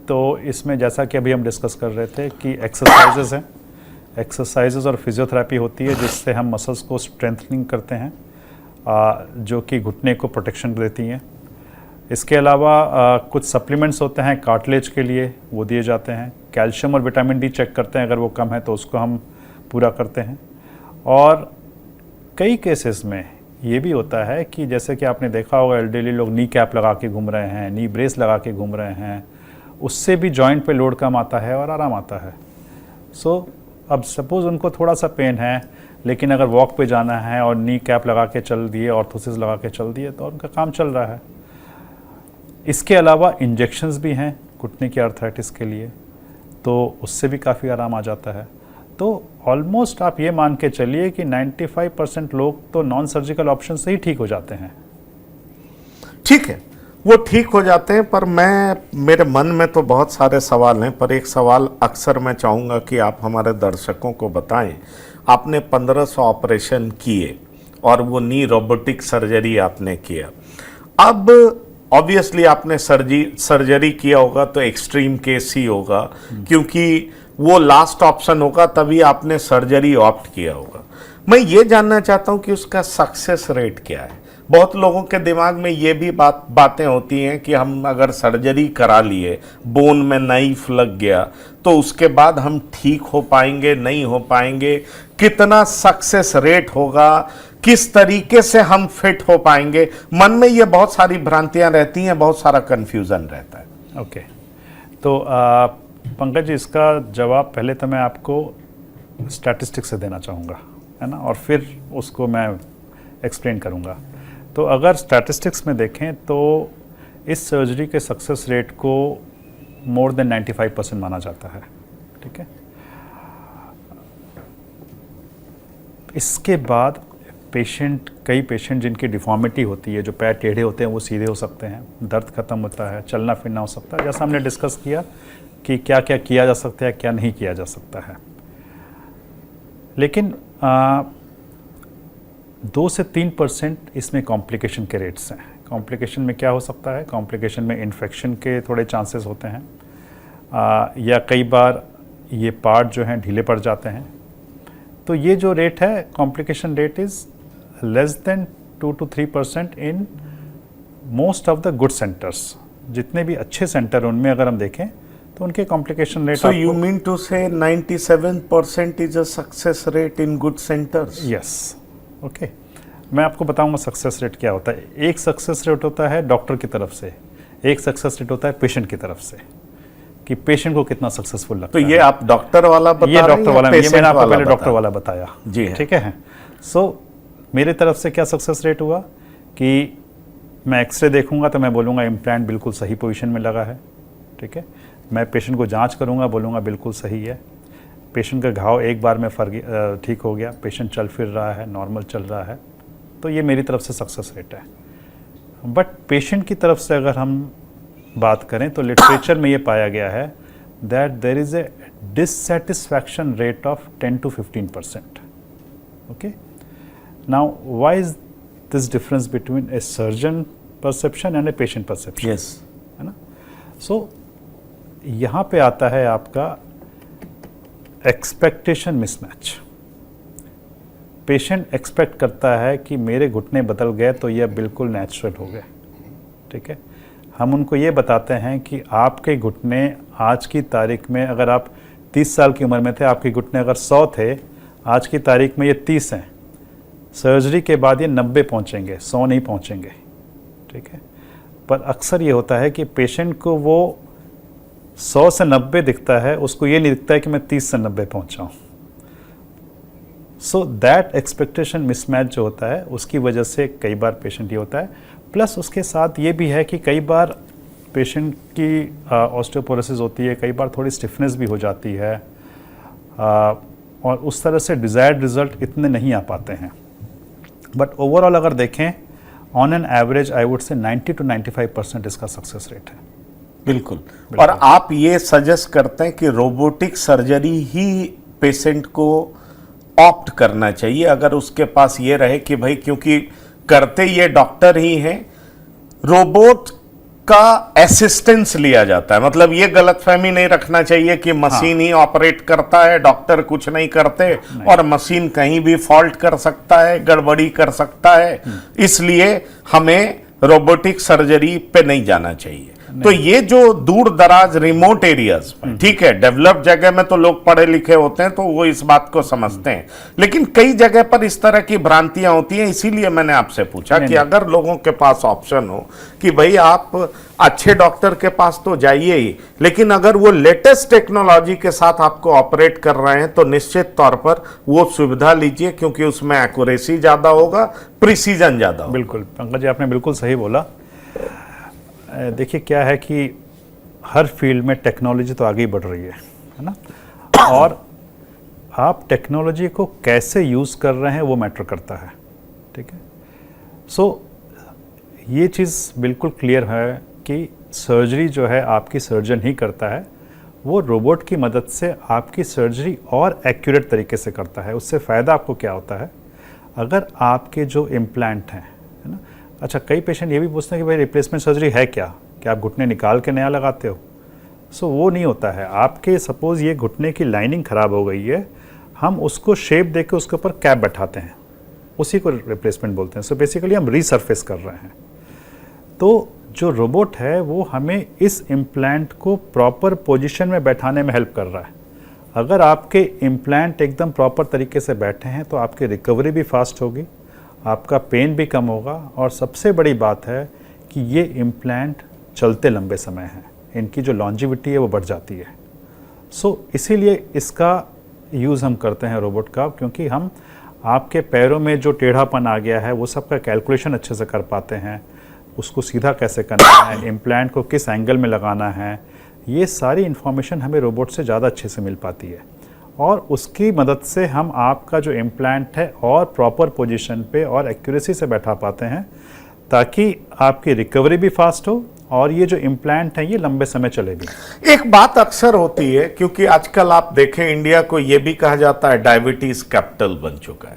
तो इसमें जैसा कि अभी हम डिस्कस कर रहे थे कि एक्सरसाइजेज हैं, एक्सरसाइजेज और फिजियोथेरेपी होती है जिससे हम मसल्स को स्ट्रेंथनिंग करते हैं, जो कि घुटने को प्रोटेक्शन देती हैं। इसके अलावा कुछ सप्लीमेंट्स होते हैं कार्टिलेज के लिए, वो दिए जाते हैं। कैल्शियम और विटामिन डी चेक करते हैं, अगर वो कम है तो उसको हम पूरा करते हैं। और कई केसेस में ये भी होता है कि जैसे कि आपने देखा होगा एल्डरली लोग नी कैप लगा के घूम रहे हैं, नी ब्रेस लगा के घूम रहे हैं, उससे भी जॉइंट पे लोड कम आता है और आराम आता है। सो अब सपोज़ उनको थोड़ा सा पेन है, लेकिन अगर वॉक पे जाना है और नी कैप लगा के चल दिए, ऑर्थोसिस लगा के चल दिए, तो उनका काम चल रहा है। इसके अलावा इंजेक्शंस भी हैं घुटने की आर्थराइटिस के लिए, तो उससे भी काफ़ी आराम आ जाता है। तो ऑलमोस्ट आप ये मान के चलिए कि 95% लोग तो नॉन सर्जिकल ऑप्शन से ही ठीक हो जाते हैं। ठीक है, वो ठीक हो जाते हैं, पर मेरे मन में तो बहुत सारे सवाल हैं, पर एक सवाल अक्सर मैं चाहूँगा कि आप हमारे दर्शकों को बताएं। आपने 1500 ऑपरेशन किए और वो नी रोबोटिक सर्जरी आपने किया। अब ऑब्वियसली आपने सर्जरी किया होगा तो एक्सट्रीम केस ही होगा, क्योंकि वो लास्ट ऑप्शन होगा, तभी आपने सर्जरी ऑप्ट किया होगा। मैं ये जानना चाहता हूं कि उसका सक्सेस रेट क्या है। बहुत लोगों के दिमाग में ये भी बातें होती हैं कि हम अगर सर्जरी करा लिए, बोन में नाइफ लग गया, तो उसके बाद हम ठीक हो पाएंगे, नहीं हो पाएंगे, कितना सक्सेस रेट होगा, किस तरीके से हम फिट हो पाएंगे। मन में ये बहुत सारी भ्रांतियां रहती हैं, बहुत सारा कंफ्यूजन रहता है। ओके, तो पंकज जी, इसका जवाब पहले तो मैं आपको स्टैटिस्टिक्स से देना चाहूँगा, है ना, और फिर उसको मैं एक्सप्लेन करूँगा। तो अगर स्टैटिस्टिक्स में देखें तो इस सर्जरी के सक्सेस रेट को मोर देन 95% माना जाता है, ठीक है। इसके बाद कई पेशेंट जिनकी डिफॉर्मिटी होती है, जो पैर टेढ़े होते हैं वो सीधे हो सकते हैं, दर्द खत्म होता है, चलना फिरना हो सकता है, जैसा हमने डिस्कस किया कि क्या क्या किया जा सकता है, क्या नहीं किया जा सकता है। लेकिन 2 से 3% इसमें कॉम्प्लिकेशन के रेट्स हैं। कॉम्प्लिकेशन में क्या हो सकता है? कॉम्प्लिकेशन में इन्फेक्शन के थोड़े चांसेस होते हैं, या कई बार ये पार्ट जो हैं ढीले पड़ जाते हैं। तो ये जो रेट है, complication rate is less than 2 to 3% in most of the good centres. जितने भी अच्छे सेंटर उनमें अगर हम देखें तो उनके complication rate. So you mean to say 97% is a success rate in good centers? Yes, okay. मैं आपको बताऊंगा सक्सेस रेट क्या होता है। एक सक्सेस रेट होता है डॉक्टर की तरफ से, एक सक्सेस रेट होता है पेशेंट की तरफ से, कि पेशेंट को कितना सक्सेसफुल लगता है। तो ये आप डॉक्टर वाला बता रहे हैं? ये डॉक्टर वाला, ये मैंने आपको पहले डॉक्टर वाला बताया, जी, ठीक है। सो मेरे तरफ से क्या सक्सेस रेट हुआ कि मैं एक्सरे देखूंगा तो मैं बोलूँगा इम्प्लांट बिल्कुल सही पोजीशन में लगा है, ठीक है। मैं पेशेंट को जांच करूंगा, बोलूँगा बिल्कुल सही है। पेशेंट का घाव एक बार में ठीक हो गया, पेशेंट चल फिर रहा है, नॉर्मल चल रहा है, तो ये मेरी तरफ से सक्सेस रेट है। बट पेशेंट की तरफ से अगर हम बात करें तो लिटरेचर में ये पाया गया है that there is a dissatisfaction rate of 10 to 15%। Okay, now why is this difference between a surgeon perception and a patient perception? Yes, है ना। सो यहाँ पे आता है आपका एक्सपेक्टेशन मिसमैच। पेशेंट एक्सपेक्ट करता है कि मेरे घुटने बदल गए तो ये बिल्कुल नेचुरल हो गए, ठीक है। हम उनको ये बताते हैं कि आपके घुटने आज की तारीख में, अगर आप 30 साल की उम्र में थे, आपके घुटने अगर 100 थे, आज की तारीख में ये 30 हैं, सर्जरी के बाद ये 90 पहुँचेंगे, 100 नहीं पहुँचेंगे, ठीक है। पर अक्सर ये होता है कि पेशेंट को वो 100 से 90 दिखता है, उसको ये नहीं दिखता है कि मैं 30 से 90 पहुँचा हूँ। सो दैट एक्सपेक्टेशन मिसमैच जो होता है, उसकी वजह से कई बार पेशेंट ये होता है। प्लस उसके साथ ये भी है कि कई बार पेशेंट की ऑस्टियोपोरोसिस होती है, कई बार थोड़ी स्टिफनेस भी हो जाती है, और उस तरह से डिज़ायर्ड रिजल्ट इतने नहीं आ पाते हैं। बट ओवरऑल अगर देखें, on an average I would से 90 to 95% इसका सक्सेस रेट है। बिल्कुल। और आप ये सजेस्ट करते हैं कि रोबोटिक सर्जरी ही पेशेंट को ऑप्ट करना चाहिए, अगर उसके पास ये रहे कि भाई, क्योंकि करते ये डॉक्टर ही हैं, रोबोट का असिस्टेंस लिया जाता है। मतलब ये गलतफहमी नहीं रखना चाहिए कि मशीन ही ऑपरेट करता है, डॉक्टर कुछ नहीं करते, और मशीन कहीं भी फॉल्ट कर सकता है, गड़बड़ी कर सकता है, इसलिए हमें रोबोटिक सर्जरी पे नहीं जाना चाहिए। तो ये जो दूर दराज रिमोट एरियाज, ठीक है, डेवलप्ड जगह में तो लोग पढ़े लिखे होते हैं तो वो इस बात को समझते हैं, लेकिन कई जगह पर इस तरह की भ्रांतियां होती हैं। इसीलिए मैंने आपसे पूछा कि अगर लोगों के पास ऑप्शन हो कि भाई आप अच्छे डॉक्टर के पास तो जाइए ही, लेकिन अगर वो लेटेस्ट टेक्नोलॉजी के साथ आपको ऑपरेट कर रहे हैं तो निश्चित तौर पर वो सुविधा लीजिए, क्योंकि उसमें एक्यूरेसी ज्यादा होगा, प्रिसीजन ज्यादा होगा। बिल्कुल पंकज जी, आपने बिल्कुल सही बोला। देखिए क्या है कि हर फील्ड में टेक्नोलॉजी तो आगे ही बढ़ रही है ना, और आप टेक्नोलॉजी को कैसे यूज़ कर रहे हैं वो मैटर करता है, ठीक है। सो ये चीज़ बिल्कुल क्लियर है कि सर्जरी जो है आपकी सर्जन ही करता है, वो रोबोट की मदद से आपकी सर्जरी और एक्यूरेट तरीके से करता है। उससे फ़ायदा आपको क्या होता है, अगर आपके जो इम्प्लांट हैं, है ना, अच्छा, कई पेशेंट ये भी पूछते हैं कि भाई रिप्लेसमेंट सर्जरी है क्या आप घुटने निकाल के नया लगाते हो? सो वो नहीं होता है। आपके सपोज़ ये घुटने की लाइनिंग ख़राब हो गई है, हम उसको शेप दे के उसके ऊपर कैप बैठाते हैं, उसी को रिप्लेसमेंट बोलते हैं। सो बेसिकली हम रीसर्फेस कर रहे हैं। तो जो रोबोट है वो हमें इस इम्प्लांट को प्रॉपर पोजीशन में बैठाने में हेल्प कर रहा है। अगर आपके इम्प्लांट एकदम प्रॉपर तरीके से बैठे हैं तो आपकी रिकवरी भी फास्ट होगी, आपका पेन भी कम होगा, और सबसे बड़ी बात है कि ये इम्प्लांट चलते लंबे समय हैं, इनकी जो लॉन्जिविटी है वो बढ़ जाती है। सो इसीलिए इसका यूज़ हम करते हैं रोबोट का, क्योंकि हम आपके पैरों में जो टेढ़ापन आ गया है वो सब का कैलकुलेशन अच्छे से कर पाते हैं, उसको सीधा कैसे करना है, इम्प्लांट को किस एंगल में लगाना है, ये सारी इन्फॉर्मेशन हमें रोबोट से ज़्यादा अच्छे से मिल पाती है। और उसकी मदद से हम आपका जो इम्प्लांट है और प्रॉपर पोजीशन पे और एक्यूरेसी से बैठा पाते हैं, ताकि आपकी रिकवरी भी फास्ट हो और ये जो इम्प्लांट है ये लंबे समय चले भी। एक बात अक्सर होती है, क्योंकि आजकल आप देखें इंडिया को ये भी कहा जाता है डायबिटीज कैपिटल बन चुका है,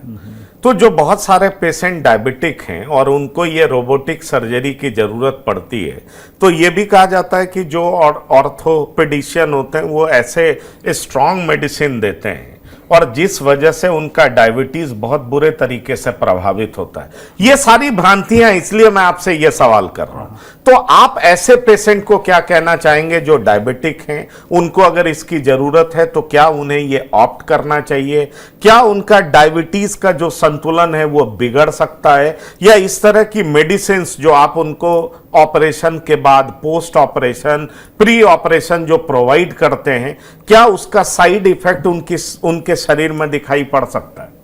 तो जो बहुत सारे पेशेंट डायबिटिक हैं और उनको ये रोबोटिक सर्जरी की जरूरत पड़ती है, तो ये भी कहा जाता है कि जो ऑर्थोपेडिशियन होते हैं वो ऐसे स्ट्रॉन्ग मेडिसिन देते हैं और जिस वजह से उनका डायबिटीज बहुत बुरे तरीके से प्रभावित होता है। ये सारी भ्रांतियां, इसलिए मैं आपसे ये सवाल कर रहा हूं। तो आप ऐसे पेशेंट को क्या कहना चाहेंगे जो डायबिटिक हैं, उनको अगर इसकी जरूरत है तो क्या उन्हें ये ऑप्ट करना चाहिए? क्या उनका डायबिटीज का जो संतुलन है वो बिगड़ सकता है, या इस तरह की मेडिसिन जो आप उनको ऑपरेशन के बाद, पोस्ट ऑपरेशन, प्री ऑपरेशन जो प्रोवाइड करते हैं, क्या उसका साइड इफेक्ट उनके शरीर में दिखाई पड़ सकता है?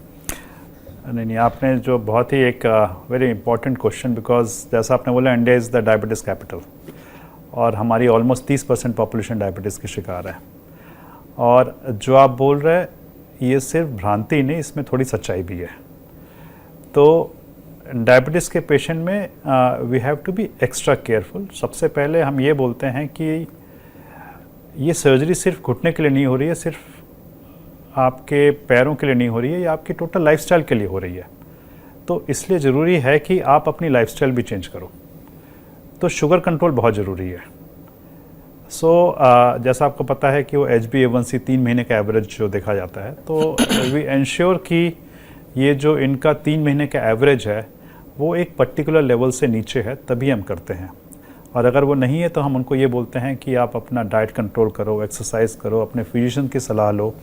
नहीं, आपने जो बहुत ही एक वेरी इंपॉर्टेंट क्वेश्चन, बिकॉज जैसा आपने बोला India is the diabetes capital और हमारी ऑलमोस्ट 30% पॉपुलेशन डायबिटीज़ की शिकार है। और जो आप बोल रहे हैं ये सिर्फ भ्रांति नहीं, इसमें थोड़ी सच्चाई भी है। तो डायबिटीज़ के पेशेंट में we have to be extra careful. सबसे पहले हम ये बोलते हैं कि ये सर्जरी सिर्फ घुटने के लिए नहीं हो रही है, सिर्फ आपके पैरों के लिए नहीं हो रही है, ये आपकी टोटल लाइफस्टाइल के लिए हो रही है। तो इसलिए ज़रूरी है कि आप अपनी लाइफस्टाइल भी चेंज करो। तो शुगर कंट्रोल बहुत ज़रूरी है। जैसा आपको पता है कि वो HbA1c 3 महीने का एवरेज जो देखा जाता है, तो वी एंश्योर कि ये जो इनका 3 महीने का एवरेज है वो एक पर्टिकुलर लेवल से नीचे है, तभी हम करते हैं। और अगर वो नहीं है तो हम उनको ये बोलते हैं कि आप अपना डाइट कंट्रोल करो, एक्सरसाइज करो, अपने फिजिशियन की सलाह लो,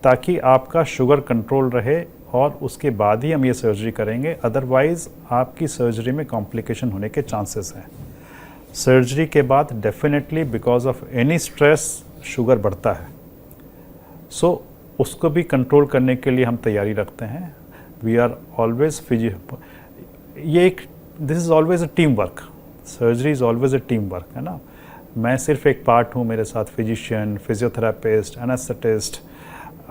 ताकि आपका शुगर कंट्रोल रहे, और उसके बाद ही हम ये सर्जरी करेंगे। अदरवाइज़ आपकी सर्जरी में कॉम्प्लिकेशन होने के चांसेस हैं। सर्जरी के बाद definitely because of any stress sugar बढ़ता है, उसको भी कंट्रोल करने के लिए हम तैयारी रखते हैं। We are always this is always a team work. Surgery is always a team work, है ना। मैं सिर्फ एक पार्ट हूँ, मेरे साथ फिजिशियन, फिजियोथेरापिस्ट, एनेस्थेटिस्ट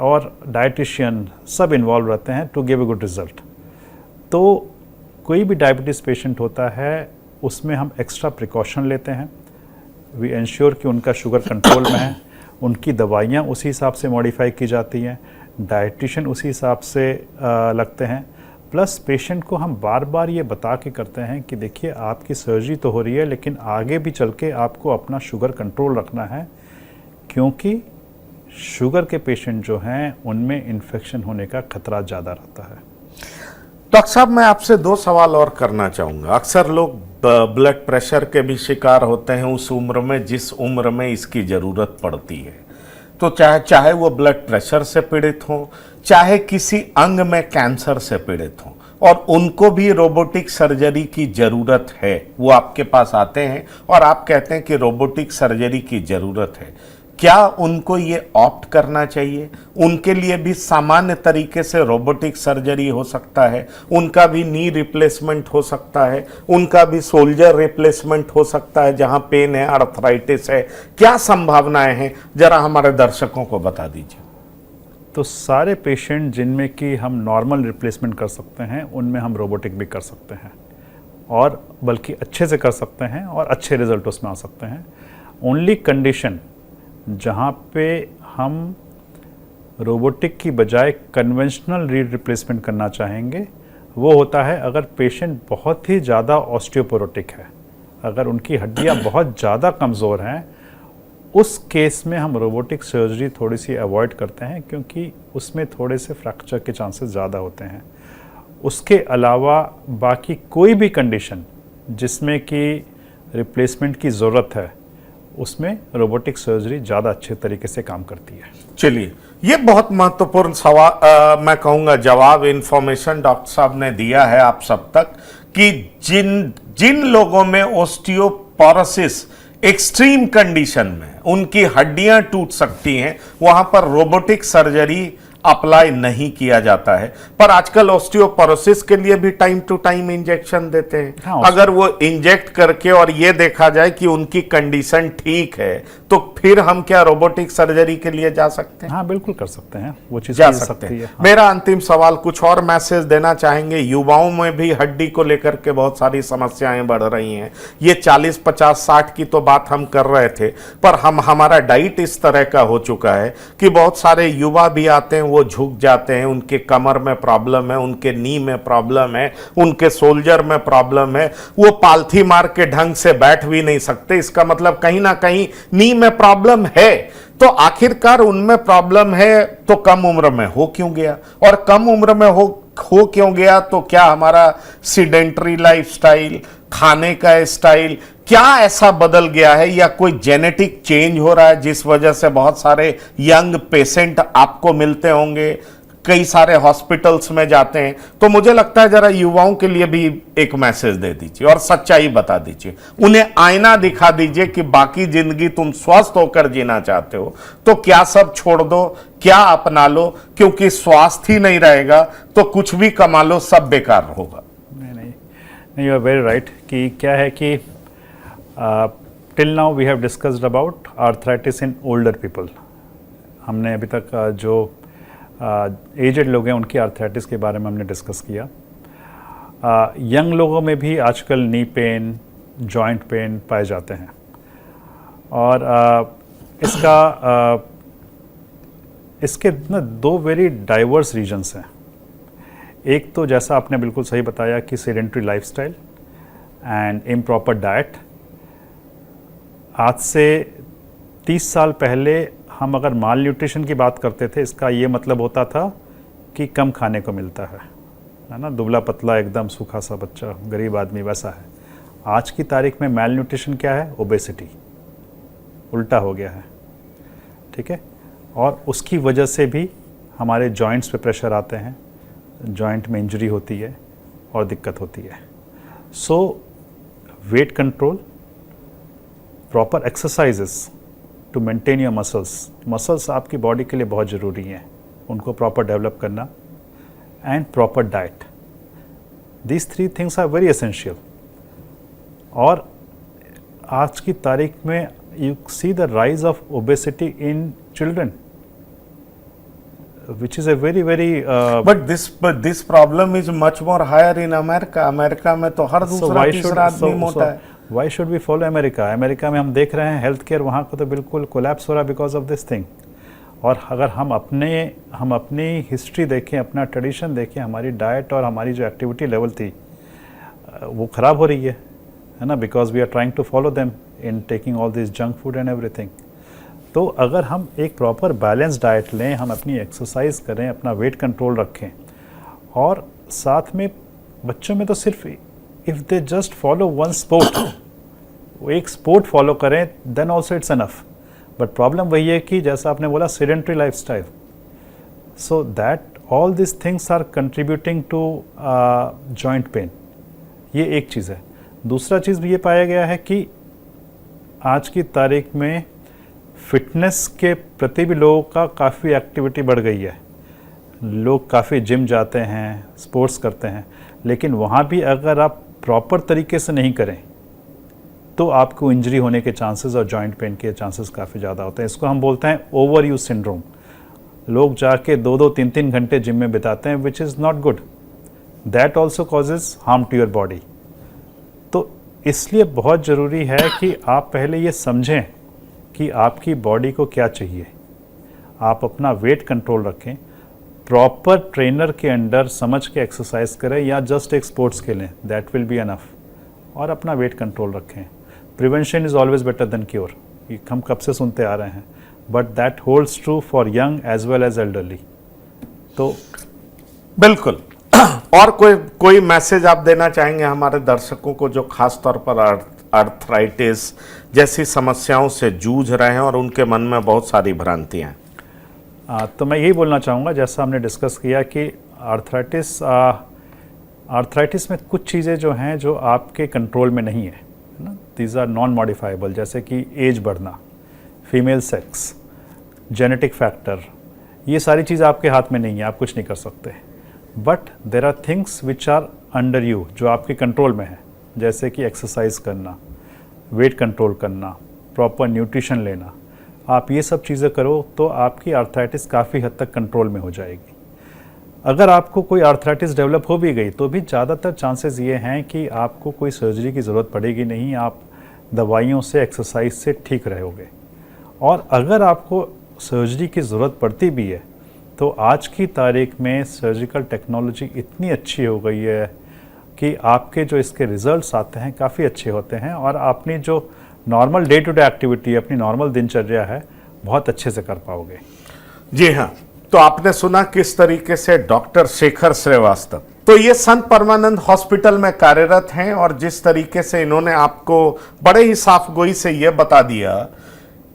और डाइटिशियन सब इन्वॉल्व रहते हैं to give a good result. तो कोई भी डायबिटीज़ पेशेंट होता है उसमें हम एक्स्ट्रा प्रिकॉशन लेते हैं। वी एंश्योर कि उनका शुगर कंट्रोल में है, उनकी दवाइयाँ उसी हिसाब से मॉडिफाई की जाती हैं, डाइटिशियन उसी हिसाब से लगते हैं। प्लस पेशेंट को हम बार बार ये बता के करते हैं कि देखिए आपकी सर्जरी तो हो रही है, लेकिन आगे भी चल के आपको अपना शुगर कंट्रोल रखना है, क्योंकि शुगर के पेशेंट जो हैं उनमें इन्फेक्शन होने का खतरा ज़्यादा रहता है। डॉक्टर साहब, मैं आपसे 2 सवाल और करना चाहूँगा। अक्सर लोग ब्लड प्रेशर के भी शिकार होते हैं उस उम्र में जिस उम्र में इसकी ज़रूरत पड़ती है। तो चाहे वो ब्लड प्रेशर से पीड़ित हो, चाहे किसी अंग में कैंसर से पीड़ित हो, और उनको भी रोबोटिक सर्जरी की ज़रूरत है। वो आपके पास आते हैं और आप कहते हैं कि रोबोटिक सर्जरी की ज़रूरत है। क्या उनको ये ऑप्ट करना चाहिए? उनके लिए भी सामान्य तरीके से रोबोटिक सर्जरी हो सकता है, उनका भी नी रिप्लेसमेंट हो सकता है, उनका भी सोल्जर रिप्लेसमेंट हो सकता है जहां पेन है, आर्थराइटिस है। क्या संभावनाएं हैं, जरा हमारे दर्शकों को बता दीजिए। तो सारे पेशेंट जिनमें कि हम नॉर्मल रिप्लेसमेंट कर सकते हैं, उनमें हम रोबोटिक भी कर सकते हैं, और बल्कि अच्छे से कर सकते हैं और अच्छे रिजल्ट उसमें आ सकते हैं। ओनली कंडीशन जहाँ पे हम रोबोटिक की बजाय कन्वेंशनल रीड रिप्लेसमेंट करना चाहेंगे, वो होता है अगर पेशेंट बहुत ही ज़्यादा ऑस्टियोपोरोटिक है, अगर उनकी हड्डियाँ बहुत ज़्यादा कमज़ोर हैं, उस केस में हम रोबोटिक सर्जरी थोड़ी सी अवॉइड करते हैं, क्योंकि उसमें थोड़े से फ्रैक्चर के चांसेस ज़्यादा होते हैं। उसके अलावा बाकी कोई भी कंडीशन जिसमें कि रिप्लेसमेंट की ज़रूरत है, उसमें रोबोटिक सर्जरी ज़्यादा अच्छे तरीके से काम करती है। चलिए, ये बहुत महत्वपूर्ण सवाल, मैं कहूँगा जवाब, इंफॉर्मेशन डॉक्टर साहब ने दिया है आप सब तक, कि जिन लोगों में ओस्टियोपोरोसिस एक्सट्रीम कंडीशन में उनकी हड्डियां टूट सकती हैं, वहां पर रोबोटिक सर्जरी अप्लाई नहीं किया जाता है। पर आजकल ऑस्टियोपोरोसिस के लिए भी टाइम टू टाइम इंजेक्शन देते हैं। हाँ, अगर वो इंजेक्ट करके और ये देखा जाए कि उनकी कंडीशन ठीक है, तो फिर हम क्या रोबोटिक सर्जरी के लिए जा सकते हैं? हाँ, बिल्कुल कर सकते हैं, वो चीज़ जा की सकते सकती हैं। है। हाँ। मेरा अंतिम सवाल, कुछ और मैसेज देना चाहेंगे? युवाओं में भी हड्डी को लेकर के बहुत सारी समस्याएं बढ़ रही हैं। ये 40, 50, 60 की तो बात हम कर रहे थे, पर हमारा डाइट इस तरह का हो चुका है कि बहुत सारे युवा भी आते हैं, वो झुक जाते हैं, उनके कमर में प्रॉब्लम है, उनके नी में प्रॉब्लम है, उनके सोल्जर में प्रॉब्लम है, वो पालथी मार के ढंग से बैठ भी नहीं सकते। इसका मतलब कहीं ना कहीं नी में प्रॉब्लम है। तो आखिरकार उनमें प्रॉब्लम है तो कम उम्र में हो क्यों गया? और कम उम्र में हो क्यों गया? तो क्या हमारा सीडेंटरी लाइफस्टाइल, खाने का स्टाइल, क्या ऐसा बदल गया है, या कोई जेनेटिक चेंज हो रहा है जिस वजह से बहुत सारे यंग पेशेंट आपको मिलते होंगे, कई सारे हॉस्पिटल्स में जाते हैं? तो मुझे लगता है जरा युवाओं के लिए भी एक मैसेज दे दीजिए और सच्चाई बता दीजिए, उन्हें आईना दिखा दीजिए कि बाकी जिंदगी तुम स्वस्थ होकर जीना चाहते हो तो क्या सब छोड़ दो, क्या अपना लो, क्योंकि स्वास्थ्य ही नहीं रहेगा तो कुछ भी कमा लो, सब बेकार होगा। नहीं, यू आर वेरी राइट कि क्या है कि till now we have discussed about arthritis in older people. हमने अभी तक जो एजेड लोग हैं उनकी आर्थराइटिस के बारे में हमने डिस्कस किया। यंग लोगों में भी आजकल नी पेन, जॉइंट पेन पाए जाते हैं, और इसके ना दो वेरी डाइवर्स रीजन्स हैं। एक तो जैसा आपने बिल्कुल सही बताया कि sedentary lifestyle and improper diet. आज से 30 साल पहले हम अगर माल न्यूट्रिशन की बात करते थे, इसका ये मतलब होता था कि कम खाने को मिलता है ना, दुबला पतला एकदम सूखा सा बच्चा, गरीब आदमी, वैसा है। आज की तारीख में माल न्यूट्रिशन क्या है? ओबेसिटी, उल्टा हो गया है, ठीक है। और उसकी वजह से भी हमारे जॉइंट्स पे प्रेशर आते हैं, जॉइंट में इंजरी होती है और दिक्कत होती है। So weight control, proper exercises to maintain your muscles आपकी बॉडी के लिए बहुत ज़रूरी हैं, उनको प्रॉपर डेवलप करना, and proper diet, these 3 things are very essential. और आज की तारीख में you see the rise of obesity in children, which is a very but this problem is much more higher in America में तो हर दूसरा तीसरा आदमी मोटा है। Why should we follow America में हम देख रहे हैं हेल्थ केयर वहाँ को तो बिल्कुल कोलैप्स हो रहा है बिकॉज ऑफ दिस थिंग। और अगर हम अपनी हिस्ट्री देखें, अपना ट्रेडिशन देखें, हमारी डाइट और हमारी जो एक्टिविटी लेवल थी वो ख़राब हो रही है ना, because we are trying to follow them in taking all this junk food and everything. तो अगर हम एक प्रॉपर बैलेंस डाइट लें, हम अपनी एक्सरसाइज करें, अपना वेट कंट्रोल रखें, और साथ में बच्चों में तो सिर्फ if they just follow one sport, वो एक स्पोर्ट फॉलो करें, then also it's enough. But problem वही है कि जैसा आपने बोला sedentary lifestyle, so that all this things are contributing to joint pain. ये एक चीज़ है। दूसरा चीज़ भी ये पाया गया है कि आज की तारीख में फिटनेस के प्रति भी लोगों का काफ़ी एक्टिविटी बढ़ गई है। लोग काफ़ी जिम जाते हैं, स्पोर्ट्स करते हैं, लेकिन वहाँ भी अगर आप प्रॉपर तरीके से नहीं करें तो आपको इंजरी होने के चांसेस और जॉइंट पेन के चांसेस काफ़ी ज़्यादा होते हैं। इसको हम बोलते हैं ओवर यूज सिंड्रोम। लोग जाके 2-2, 3-3 घंटे जिम में बिताते हैं, which is not good. That also causes harm to your body. तो इसलिए बहुत ज़रूरी है कि आप पहले ये समझें कि आपकी बॉडी को क्या चाहिए। आप अपना वेट कंट्रोल रखें, प्रॉपर ट्रेनर के अंडर समझ के एक्सरसाइज करें या जस्ट एक स्पोर्ट्स खेलें, दैट विल बी अनफ, और अपना वेट कंट्रोल रखें। Prevention is always better than cure, ये हम कब से सुनते आ रहे हैं, but that holds true for young as well as elderly. तो बिल्कुल। और कोई मैसेज आप देना चाहेंगे हमारे दर्शकों को जो खास तौर पर आर्थराइटिस जैसी समस्याओं से जूझ रहे हैं और उनके मन में बहुत सारी भ्रांतियां हैं? तो मैं यही बोलना चाहूँगा, जैसा हमने डिस्कस किया कि आर्थराइटिस में कुछ चीज़ें जो हैं जो आपके कंट्रोल में नहीं है ना, दीज आर नॉन मॉडिफाइबल, जैसे कि एज बढ़ना, फीमेल सेक्स, जेनेटिक फैक्टर, ये सारी चीज़ आपके हाथ में नहीं है, आप कुछ नहीं कर सकते। But there are things which are under you, जो आपके कंट्रोल में है, जैसे कि एक्सरसाइज करना, वेट कंट्रोल करना, प्रॉपर न्यूट्रिशन लेना। आप ये सब चीज़ें करो तो आपकी आर्थराइटिस काफ़ी हद तक कंट्रोल में हो जाएगी। अगर आपको कोई आर्थराइटिस डेवलप हो भी गई तो भी ज़्यादातर चांसेस ये हैं कि आपको कोई सर्जरी की ज़रूरत पड़ेगी नहीं, आप दवाइयों से, एक्सरसाइज से ठीक रहोगे। और अगर आपको सर्जरी की ज़रूरत पड़ती भी है तो आज की तारीख में सर्जिकल टेक्नोलॉजी इतनी अच्छी हो गई है कि आपके जो इसके रिजल्ट्स आते हैं काफ़ी अच्छे होते हैं, और अपनी जो normal day to day activity, अपनी नॉर्मल दिनचर्या है, बहुत अच्छे से कर पाओगे। जी हाँ, तो आपने सुना किस तरीके से डॉक्टर शेखर श्रीवास्तव, तो ये संत परमानंद हॉस्पिटल में कार्यरत हैं, और जिस तरीके से इन्होंने आपको बड़े ही साफ गोई से ये बता दिया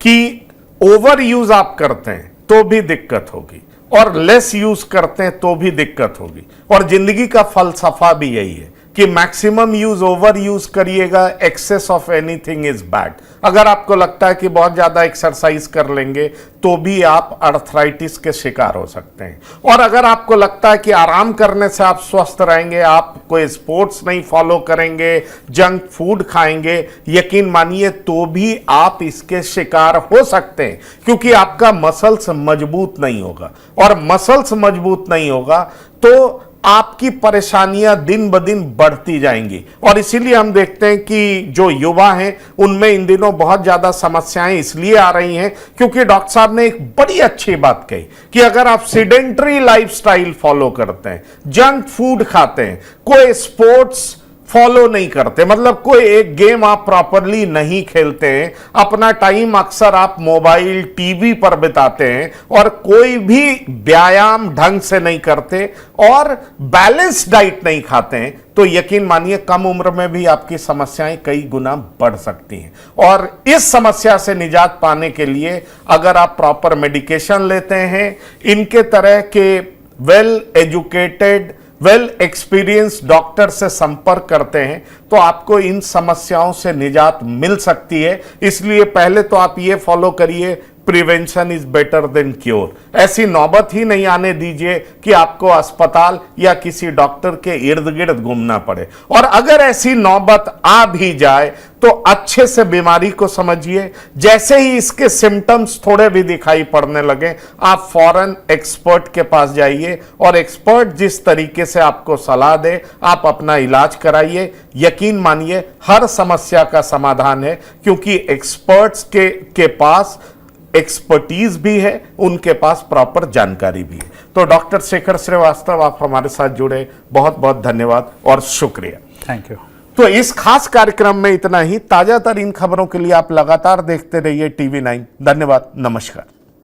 कि ओवर यूज आप करते हैं तो भी दिक्कत होगी और लेस यूज करते हैं तो भी दिक्कत होगी, और जिंदगी का फलसफा भी यही है कि मैक्सिमम यूज ओवर यूज करिएगा, excess of anything is bad. अगर आपको लगता है कि बहुत ज्यादा एक्सरसाइज कर लेंगे तो भी आप आर्थराइटिस के शिकार हो सकते हैं, और अगर आपको लगता है कि आराम करने से आप स्वस्थ रहेंगे, आप कोई स्पोर्ट्स नहीं फॉलो करेंगे, जंक फूड खाएंगे, यकीन मानिए तो भी आप इसके शिकार हो सकते हैं, क्योंकि आपका मसल्स मजबूत नहीं होगा, और मसल्स मजबूत नहीं होगा तो आपकी परेशानियां दिन ब दिन बढ़ती जाएंगी। और इसीलिए हम देखते हैं कि जो युवा हैं उनमें इन दिनों बहुत ज्यादा समस्याएं इसलिए आ रही हैं क्योंकि डॉक्टर साहब ने एक बड़ी अच्छी बात कही कि अगर आप सीडेंटरी लाइफस्टाइल फॉलो करते हैं, जंक फूड खाते हैं, कोई स्पोर्ट्स फॉलो नहीं करते, मतलब कोई एक गेम आप प्रॉपरली नहीं खेलते हैं, अपना टाइम अक्सर आप मोबाइल टीवी पर बिताते हैं, और कोई भी व्यायाम ढंग से नहीं करते, और बैलेंस डाइट नहीं खाते हैं, तो यकीन मानिए कम उम्र में भी आपकी समस्याएं कई गुना बढ़ सकती हैं। और इस समस्या से निजात पाने के लिए अगर आप प्रॉपर मेडिकेशन लेते हैं, इनके तरह के well educated, well experience doctor से संपर्क करते हैं तो आपको इन समस्याओं से निजात मिल सकती है। इसलिए पहले तो आप ये फॉलो करिए, prevention is better than cure. ऐसी नौबत ही नहीं आने दीजिए कि आपको अस्पताल या किसी डॉक्टर के इर्द गिर्द घूमना पड़े, और अगर ऐसी नौबत आ भी जाए तो अच्छे से बीमारी को समझिए। जैसे ही इसके सिम्टम्स थोड़े भी दिखाई पड़ने लगे, आप फौरन एक्सपर्ट के पास जाइए, और एक्सपर्ट जिस तरीके से आपको सलाह दे आप अपना इलाज कराइए। यकीन मानिए हर समस्या का समाधान है, क्योंकि एक्सपर्ट्स के पास एक्सपर्टीज भी है, उनके पास प्रॉपर जानकारी भी है। तो डॉक्टर शेखर श्रीवास्तव, आप हमारे साथ जुड़े, बहुत बहुत धन्यवाद और शुक्रिया। Thank you. तो इस खास कार्यक्रम में इतना ही। ताजा तरीन खबरों के लिए आप लगातार देखते रहिए TV9। धन्यवाद, नमस्कार।